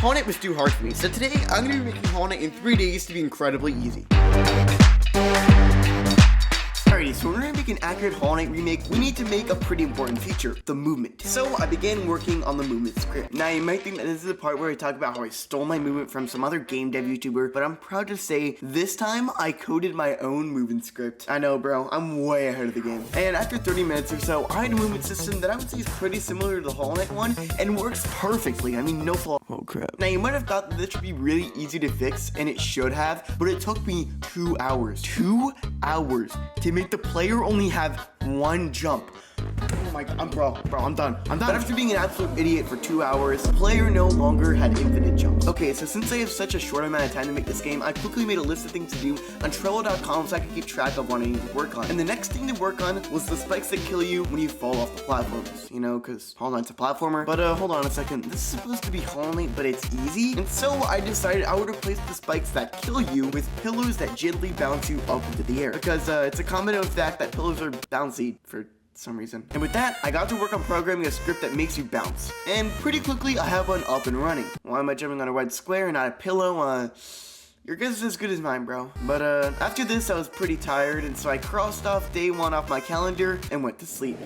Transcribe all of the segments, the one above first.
Hollow Knight was too hard for me, so today I'm going to be making Hollow Knight in 3 days to be incredibly easy. Alrighty, so in order to make an accurate Hollow Knight remake, we need to make a pretty important feature, the movement. So I began working on the movement script. Now you might think that this is the part where I talk about how I stole my movement from some other game dev YouTuber, but I'm proud to say this time I coded my own movement script. I know, bro, I'm way ahead of the game. And after 30 minutes or so, I had a movement system that I would say is pretty similar to the Hollow Knight one and works perfectly. I mean, no flaw. Oh crap. Now you might have thought that this should be really easy to fix, and it should have, but it took me 2 hours. 2 hours to make the player only have one jump. Oh my god, I'm done. But after being an absolute idiot for 2 hours, the player no longer had infinite jumps. Okay, so since I have such a short amount of time to make this game, I quickly made a list of things to do on Trello.com so I could keep track of what I need to work on. And the next thing to work on was the spikes that kill you when you fall off the platforms. You know, because Hollow Knight's a platformer. But hold on a second. This is supposed to be Hollow Knight, but it's easy. And so I decided I would replace the spikes that kill you with pillows that gently bounce you up into the air. Because it's a common known fact that pillows are bouncy for some reason. And with that, I got to work on programming a script that makes you bounce. And pretty quickly, I have one up and running. Why am I jumping on a red square and not a pillow? Your guess is as good as mine, bro. But after this, I was pretty tired, and so I crossed off day 1 off my calendar and went to sleep.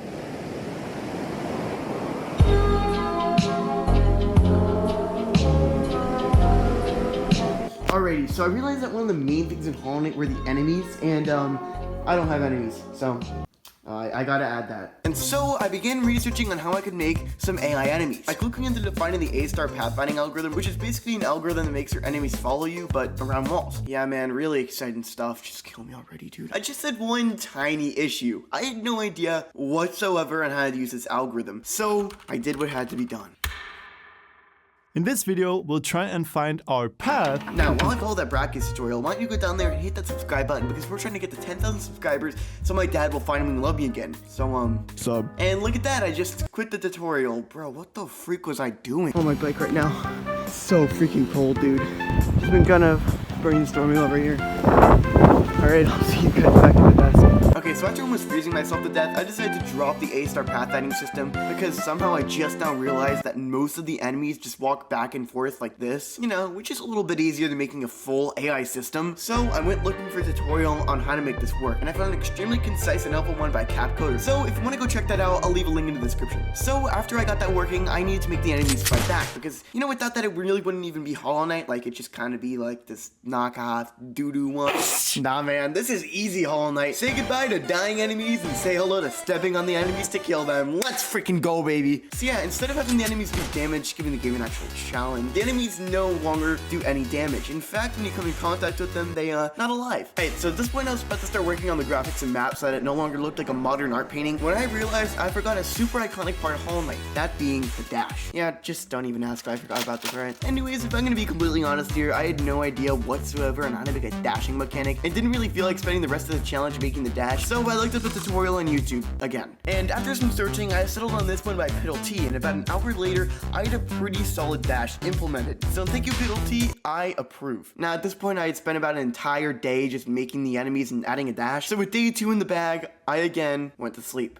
Alrighty, so I realized that one of the main things in Hollow Knight were the enemies, and I don't have enemies, so I gotta add that. And so I began researching on how I could make some AI enemies by looking into defining the A-star pathfinding algorithm, which is basically an algorithm that makes your enemies follow you, but around walls. Yeah, man, really exciting stuff. Just kill me already, dude. I just had one tiny issue. I had no idea whatsoever on how to use this algorithm, so I did what had to be done. In this video, we'll try and find our path. Now, while I follow that brackets tutorial, why don't you go down there and hit that subscribe button, because we're trying to get to 10,000 subscribers so my dad will find me and love me again. So, sub. And look at that, I just quit the tutorial. Bro, what the freak was I doing? On my bike right now. So freaking cold, dude. Just been kind of brainstorming over here. Alright, I'll see you guys back in the desk. Okay, so after almost freezing myself to death, I decided to drop the A-star pathfinding system because somehow I just now realized that most of the enemies just walk back and forth like this, you know, which is a little bit easier than making a full AI system. So I went looking for a tutorial on how to make this work, and I found an extremely concise and helpful one by Capcoder. So if you want to go check that out, I'll leave a link in the description. So after I got that working, I needed to make the enemies fight back because, you know, without that it really wouldn't even be Hollow Knight. Like, it just kind of be like this knockoff doo-doo one. Nah, man, this is easy Hollow Knight. Say goodbye to dying enemies and say hello to stepping on the enemies to kill them. Let's freaking go, baby. So yeah, instead of having the enemies do damage, giving the game an actual challenge, the enemies no longer do any damage. In fact, when you come in contact with them, they not alive. Alright, so at this point I was about to start working on the graphics and maps so that it no longer looked like a modern art painting when I realized I forgot a super iconic part of Hollow Knight, that being the dash. Yeah, just don't even ask if I forgot about this, right? Anyways, if I'm gonna be completely honest here, I had no idea whatsoever on how to make a dashing mechanic. It didn't really feel like spending the rest of the challenge making the dash, so I looked up the tutorial on YouTube again. And after some searching, I settled on this one by Pookatori, and about an hour later, I had a pretty solid dash implemented. So thank you, Pookatori, I approve. Now at this point, I had spent about an entire day just making the enemies and adding a dash, so with day 2 in the bag, I again went to sleep.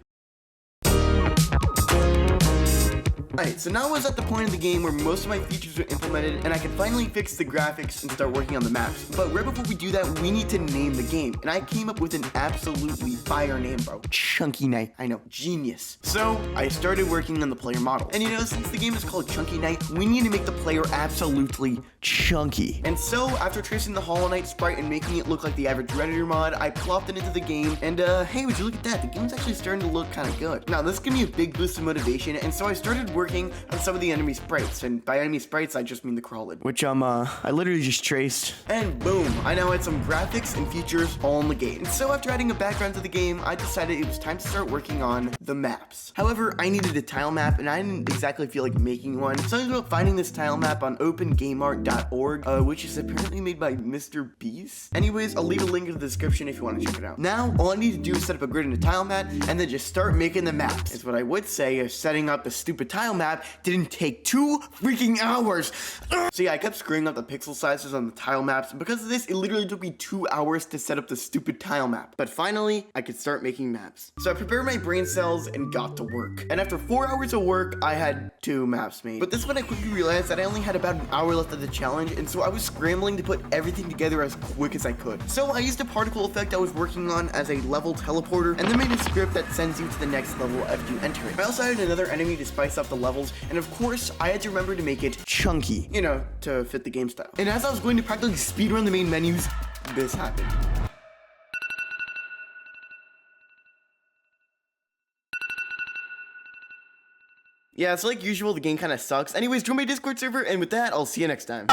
Alright, so now I was at the point of the game where most of my features were implemented and I could finally fix the graphics and start working on the maps. But right before we do that, we need to name the game. And I came up with an absolutely fire name, bro. Chunky Knight. I know, genius. So I started working on the player model. And you know, since the game is called Chunky Knight, we need to make the player absolutely chunky. And so after tracing the Hollow Knight sprite and making it look like the average Redditor mod, I plopped it into the game. And hey, would you look at that? The game's actually starting to look kind of good. Now this gave me a big boost of motivation, and so I started working on some of the enemy sprites, and by enemy sprites I just mean the crawlid, which I literally just traced, and boom, I now had some graphics and features all in the game. And so after adding a background to the game, I decided it was time to start working on the maps. However, I needed a tile map and I didn't exactly feel like making one, so I ended up finding this tile map on opengameart.org, which is apparently made by Mr. Beast. Anyways, I'll leave a link in the description if you want to check it out. Now all I need to do is set up a grid and a tile map and then just start making the maps. Is what I would say is setting up the stupid tile tile map didn't take 2 freaking hours. So yeah, I kept screwing up the pixel sizes on the tile maps, and because of this, it literally took me 2 hours to set up the stupid tile map. But finally, I could start making maps. So I prepared my brain cells and got to work. And after 4 hours of work, I had 2 maps made. But this one I quickly realized that I only had about an hour left of the challenge, and so I was scrambling to put everything together as quick as I could. So I used a particle effect I was working on as a level teleporter, and then made a script that sends you to the next level after you enter it. I also added another enemy to spice up the levels, and of course, I had to remember to make it chunky, you know, to fit the game style. And as I was going to practically speedrun the main menus, this happened. Yeah, so like usual, the game kind of sucks. Anyways, join my Discord server, and with that, I'll see you next time.